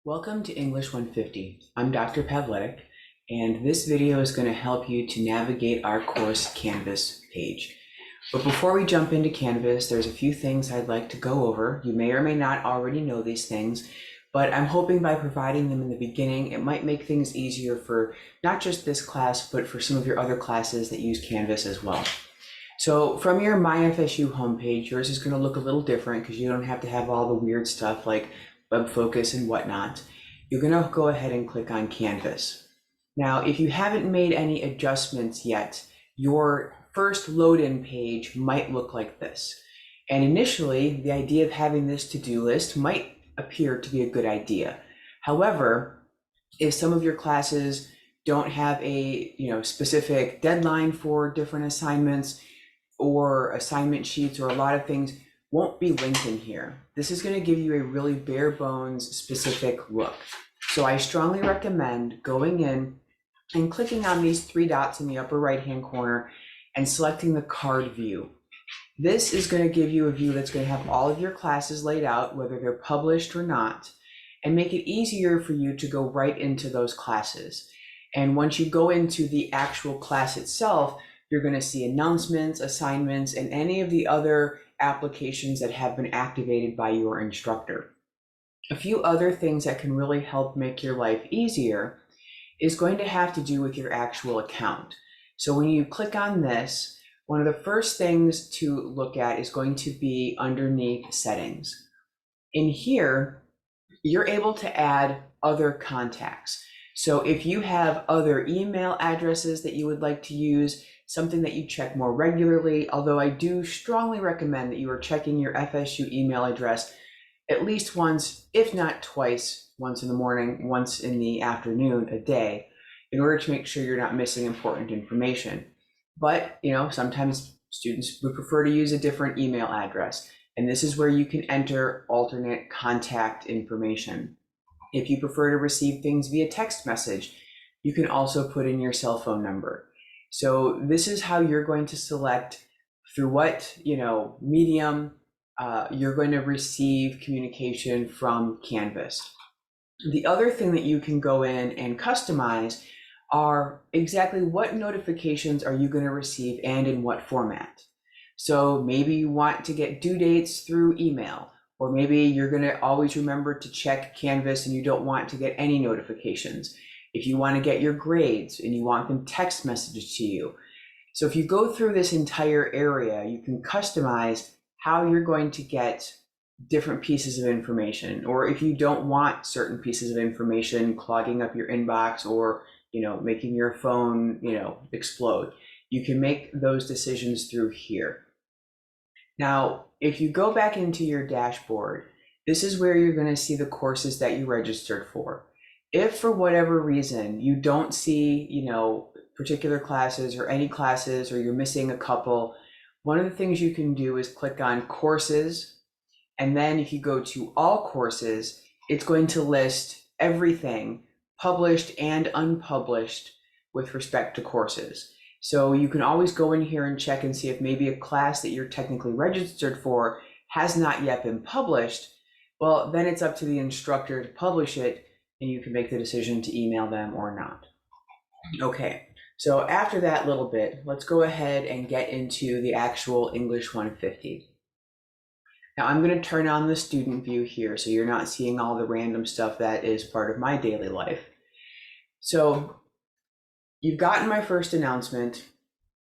Welcome to English 150. I'm Dr. Pavletic, and this video is going to help you to navigate our course Canvas page. But before we jump into Canvas, there's a few things I'd like to go over. You may or may not already know these things, but I'm hoping by providing them in the beginning, it might make things easier for not just this class, but for some of your other classes that use Canvas as well. So from your MyFSU homepage, yours is going to look a little different because you don't have to have all the weird stuff like web focus and whatnot. You're going to go ahead and click on Canvas. Now, if you haven't made any adjustments yet, your first load-in page might look like this. And initially, the idea of having this to-do list might appear to be a good idea. However, if some of your classes don't have a specific deadline for different assignments or assignment sheets, or a lot of things won't be linked in here. This is going to give you a really bare bones specific look. So I strongly recommend going in and clicking on these three dots in the upper right hand corner and selecting the card view. This is going to give you a view that's going to have all of your classes laid out, whether they're published or not, and make it easier for you to go right into those classes. And once you go into the actual class itself, you're going to see announcements, assignments, and any of the other applications that have been activated by your instructor. A few other things that can really help make your life easier is going to have to do with your actual account. So when you click on this, one of the first things to look at is going to be underneath settings. In here, you're able to add other contacts. So if you have other email addresses that you would like to use, something that you check more regularly, although I do strongly recommend that you are checking your FSU email address at least once, if not twice, once in the morning, once in the afternoon, a day, in order to make sure you're not missing important information. But, sometimes students would prefer to use a different email address, and this is where you can enter alternate contact information. If you prefer to receive things via text message, you can also put in your cell phone number. So this is how you're going to select through what medium you're going to receive communication from Canvas. The other thing that you can go in and customize are exactly what notifications are you going to receive and in what format. So maybe you want to get due dates through email, or maybe you're going to always remember to check Canvas and you don't want to get any notifications. If you want to get your grades and you want them text messages to you. So if you go through this entire area, you can customize how you're going to get different pieces of information. Or if you don't want certain pieces of information clogging up your inbox or making your phone explode, you can make those decisions through here. Now, if you go back into your dashboard, this is where you're going to see the courses that you registered for. If for whatever reason you don't see, particular classes or any classes, or you're missing a couple, one of the things you can do is click on courses. And then if you go to all courses, it's going to list everything published and unpublished with respect to courses. So you can always go in here and check and see if maybe a class that you're technically registered for has not yet been published. Well, then it's up to the instructor to publish it, and you can make the decision to email them or not. Okay, so after that little bit, let's go ahead and get into the actual English 150. Now I'm going to turn on the student view here so you're not seeing all the random stuff that is part of my daily life. So you've gotten my first announcement.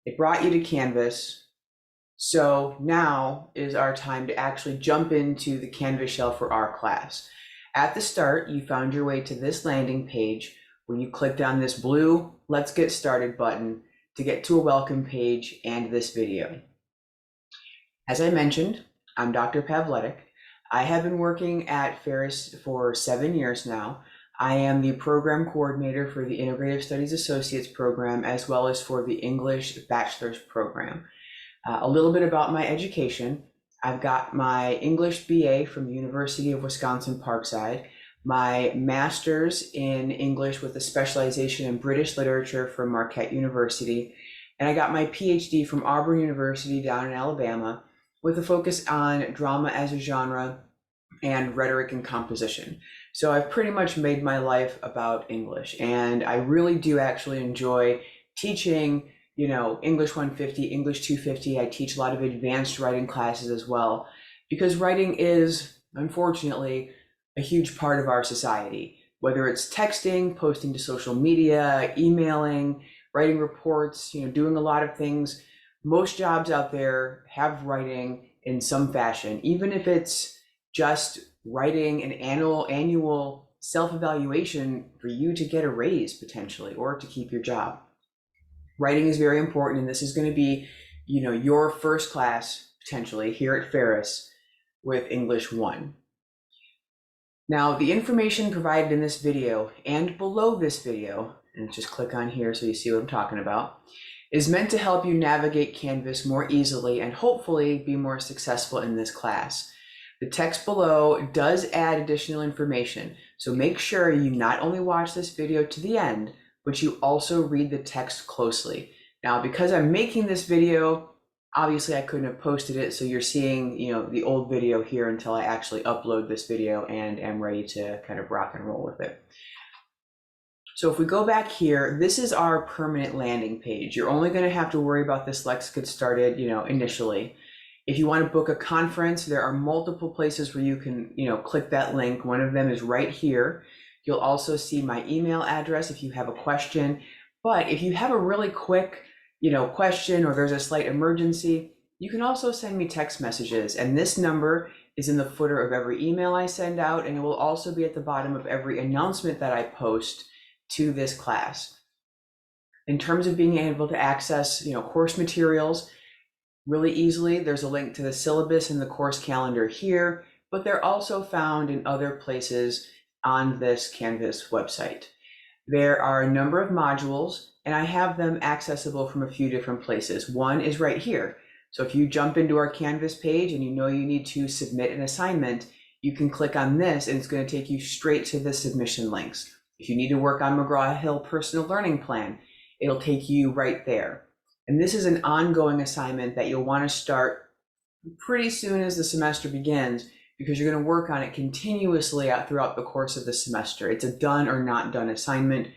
It brought you to Canvas. So now is our time to actually jump into the Canvas shell for our class. At the start, you found your way to this landing page where you clicked on this blue Let's Get Started button to get to a welcome page and this video. As I mentioned, I'm Dr. Pavletic. I have been working at Ferris for 7 years now. I am the program coordinator for the Integrative Studies Associates program, as well as for the English Bachelor's program. A little bit about my education. I've got my English BA from the University of Wisconsin-Parkside, my master's in English with a specialization in British literature from Marquette University, and I got my PhD from Auburn University down in Alabama with a focus on drama as a genre, and rhetoric and composition. So I've pretty much made my life about English, and I really do actually enjoy teaching, English 150, English 250. I teach a lot of advanced writing classes as well, because writing is, unfortunately, a huge part of our society. Whether it's texting, posting to social media, emailing, writing reports, doing a lot of things, most jobs out there have writing in some fashion, even if it's just writing an annual self-evaluation for you to get a raise potentially, or to keep your job. Writing is very important, and this is going to be, your first class potentially here at Ferris with English 1. Now, the information provided in this video and below this video, and just click on here so you see what I'm talking about, is meant to help you navigate Canvas more easily and hopefully be more successful in this class. The text below does add additional information, so make sure you not only watch this video to the end, but you also read the text closely. Now, because I'm making this video, obviously I couldn't have posted it, so you're seeing, the old video here until I actually upload this video and am ready to kind of rock and roll with it. So if we go back here, this is our permanent landing page. You're only going to have to worry about this Let's Get Started, initially. If you want to book a conference, there are multiple places where you can, click that link. One of them is right here. You'll also see my email address if you have a question. But if you have a really quick, question, or there's a slight emergency, you can also send me text messages. And this number is in the footer of every email I send out, and it will also be at the bottom of every announcement that I post to this class. In terms of being able to access, course materials, really easily, there's a link to the syllabus and the course calendar here, but they're also found in other places on this Canvas website. There are a number of modules, and I have them accessible from a few different places. One is right here. So if you jump into our Canvas page and you need to submit an assignment, you can click on this and it's going to take you straight to the submission links. If you need to work on McGraw-Hill Personal Learning Plan, it'll take you right there. And this is an ongoing assignment that you'll want to start pretty soon as the semester begins, because you're going to work on it continuously throughout the course of the semester. It's a done or not done assignment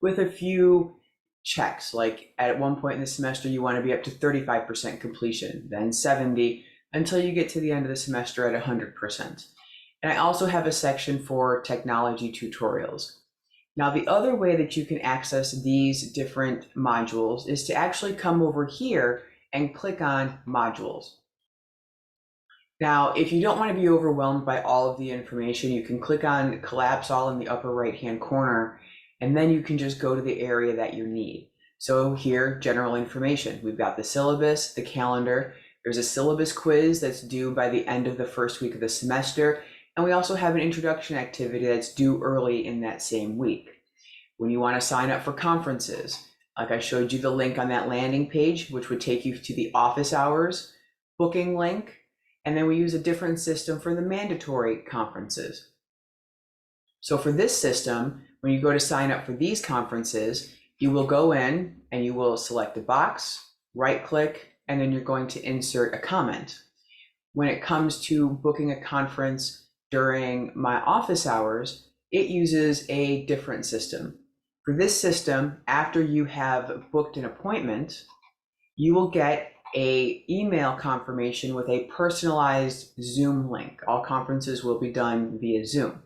with a few checks. Like at one point in the semester, you want to be up to 35% completion, then 70%, until you get to the end of the semester at 100%. And I also have a section for technology tutorials. Now, the other way that you can access these different modules is to actually come over here and click on modules. Now, if you don't want to be overwhelmed by all of the information, you can click on collapse all in the upper right-hand corner, and then you can just go to the area that you need. So here, general information. We've got the syllabus, the calendar. There's a syllabus quiz that's due by the end of the first week of the semester. And we also have an introduction activity that's due early in that same week. When you want to sign up for conferences, like I showed you the link on that landing page, which would take you to the office hours booking link. And then we use a different system for the mandatory conferences. So for this system, when you go to sign up for these conferences, you will go in and you will select a box, right click, and then you're going to insert a comment. When it comes to booking a conference during my office hours, it uses a different system. For this system, after you have booked an appointment, you will get an email confirmation with a personalized Zoom link. All conferences will be done via Zoom.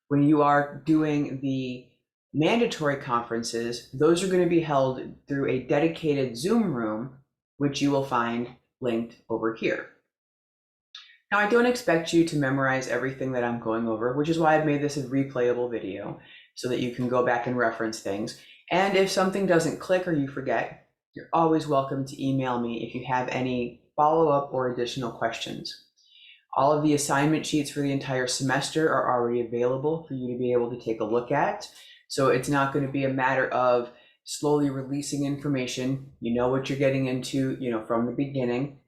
When you are doing the mandatory conferences, those are going to be held through a dedicated Zoom room, which you will find linked over here. Now, I don't expect you to memorize everything that I'm going over, which is why I've made this a replayable video so that you can go back and reference things. And if something doesn't click or you forget, you're always welcome to email me if you have any follow-up or additional questions. All of the assignment sheets for the entire semester are already available for you to be able to take a look at. So it's not going to be a matter of slowly releasing information. You know what you're getting into, from the beginning.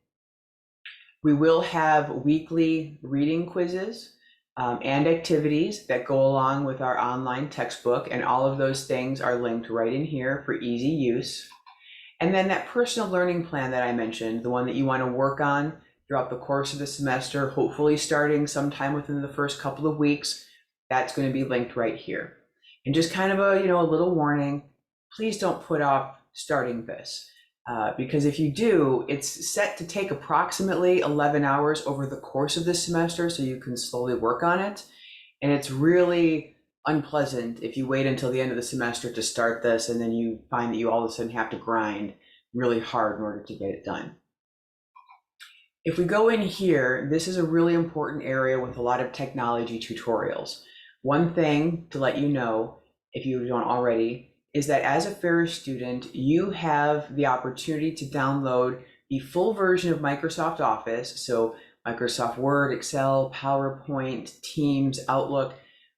We will have weekly reading quizzes and activities that go along with our online textbook, and all of those things are linked right in here for easy use. And then that personal learning plan that I mentioned, the one that you want to work on throughout the course of the semester, hopefully starting sometime within the first couple of weeks. That's going to be linked right here. And just kind of a little warning, please don't put off starting this. Because if you do, it's set to take approximately 11 hours over the course of the semester, so you can slowly work on it. And it's really unpleasant if you wait until the end of the semester to start this, and then you find that you all of a sudden have to grind really hard in order to get it done. If we go in here, this is a really important area with a lot of technology tutorials. One thing to let you know, if you don't already, is that as a Ferris student, you have the opportunity to download the full version of Microsoft Office, so Microsoft Word, Excel, PowerPoint, Teams, Outlook,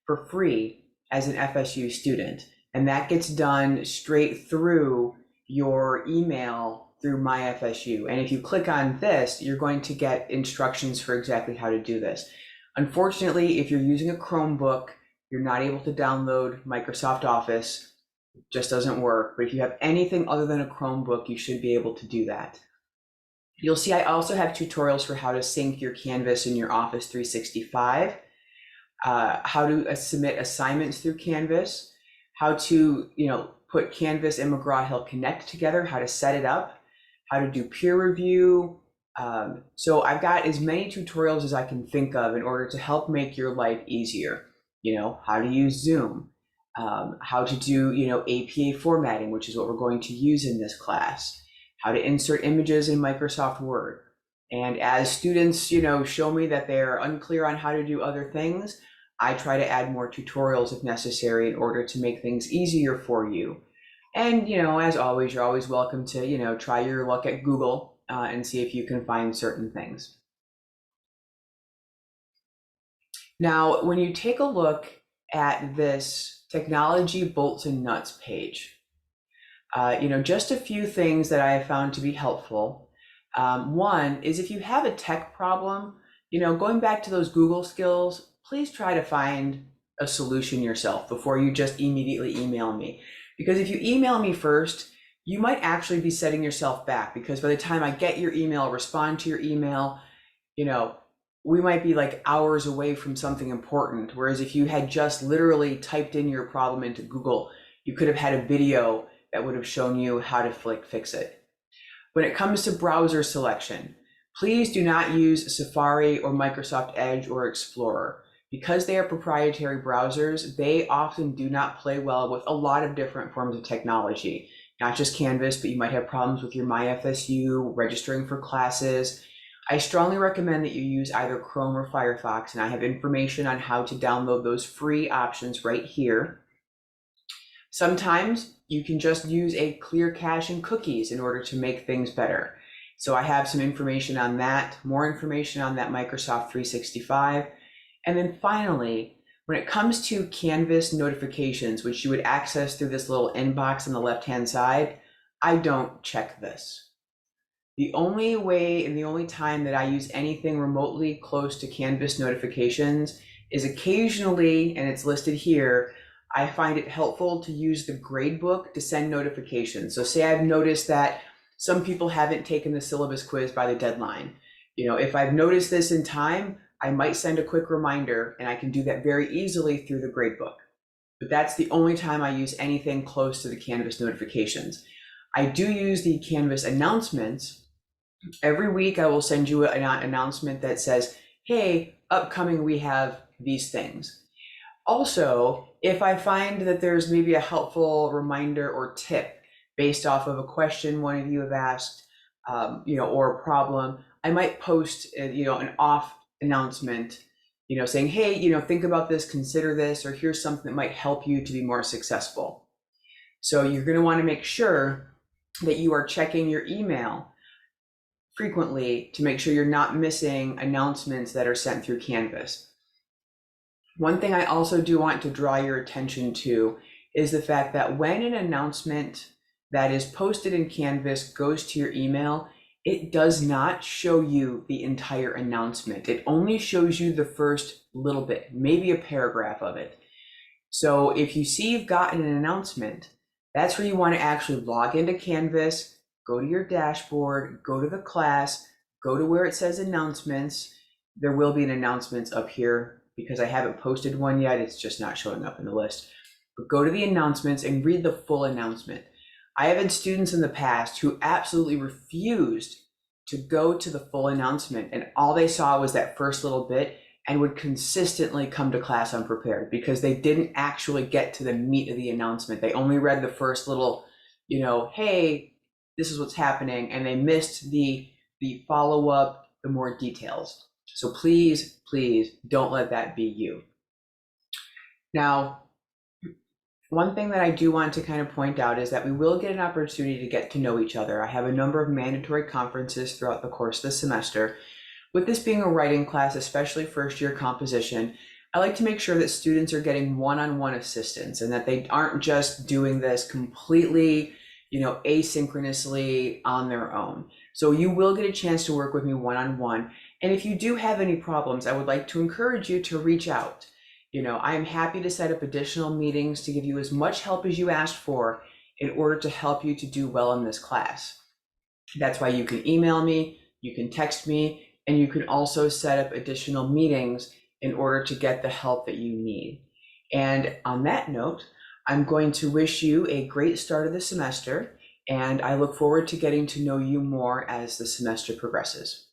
for free as an FSU student. And that gets done straight through your email through MyFSU. And if you click on this, you're going to get instructions for exactly how to do this. Unfortunately, if you're using a Chromebook, you're not able to download Microsoft Office. It just doesn't work. But if you have anything other than a Chromebook, you should be able to do that. You'll see I also have tutorials for how to sync your Canvas in your Office 365, how to submit assignments through Canvas, how to put Canvas and McGraw-Hill Connect together, how to set it up, how to do peer review. So I've got as many tutorials as I can think of in order to help make your life easier. How to use Zoom, how to do APA formatting, which is what we're going to use in this class, how to insert images in Microsoft Word. And as students show me that they're unclear on how to do other things, I try to add more tutorials if necessary in order to make things easier for you. And as always, you're always welcome to try your luck at Google and see if you can find certain things. Now, when you take a look at this technology bolts and nuts page, just a few things that I have found to be helpful. One is if you have a tech problem, going back to those Google skills, please try to find a solution yourself before you just immediately email me. Because if you email me first, you might actually be setting yourself back, because by the time I get your email, respond to your email, we might be like hours away from something important. Whereas if you had just literally typed in your problem into Google, you could have had a video that would have shown you how to fix it. When it comes to browser selection, please do not use Safari or Microsoft Edge or Explorer. Because they are proprietary browsers, they often do not play well with a lot of different forms of technology, not just Canvas, but you might have problems with your MyFSU, registering for classes. I strongly recommend that you use either Chrome or Firefox, and I have information on how to download those free options right here. Sometimes you can just use a clear cache and cookies in order to make things better. So I have some information on that, more information on that Microsoft 365. And then finally, when it comes to Canvas notifications, which you would access through this little inbox on the left-hand side, I don't check this. The only way and the only time that I use anything remotely close to Canvas notifications is occasionally, and it's listed here, I find it helpful to use the gradebook to send notifications. So say I've noticed that some people haven't taken the syllabus quiz by the deadline. If I've noticed this in time, I might send a quick reminder, and I can do that very easily through the gradebook. But that's the only time I use anything close to the Canvas notifications. I do use the Canvas announcements. Every week I will send you an announcement that says, hey, upcoming we have these things. Also, if I find that there's maybe a helpful reminder or tip based off of a question one of you have asked, or a problem, I might post, an off announcement, saying, hey, think about this, consider this, or here's something that might help you to be more successful. So you're going to want to make sure that you are checking your email frequently to make sure you're not missing announcements that are sent through Canvas. One thing I also do want to draw your attention to is the fact that when an announcement that is posted in Canvas goes to your email, it does not show you the entire announcement. It only shows you the first little bit, maybe a paragraph of it. So if you see you've gotten an announcement, that's where you want to actually log into Canvas, go to your dashboard, go to the class, go to where it says announcements. There will be an announcements up here because I haven't posted one yet. It's just not showing up in the list. But go to the announcements and read the full announcement. I have had students in the past who absolutely refused to go to the full announcement, and all they saw was that first little bit and would consistently come to class unprepared because they didn't actually get to the meat of the announcement. They only read the first little, hey, this is what's happening, and they missed the follow-up, the more details. So please, please don't let that be you. Now, one thing that I do want to kind of point out is that we will get an opportunity to get to know each other. I have a number of mandatory conferences throughout the course of the semester. With this being a writing class, especially first year composition, I like to make sure that students are getting one-on-one assistance and that they aren't just doing this completely, asynchronously on their own. So you will get a chance to work with me one-on-one. And if you do have any problems, I would like to encourage you to reach out. I am happy to set up additional meetings to give you as much help as you asked for in order to help you to do well in this class. That's why you can email me, you can text me, and you can also set up additional meetings in order to get the help that you need. And on that note, I'm going to wish you a great start of the semester, and I look forward to getting to know you more as the semester progresses.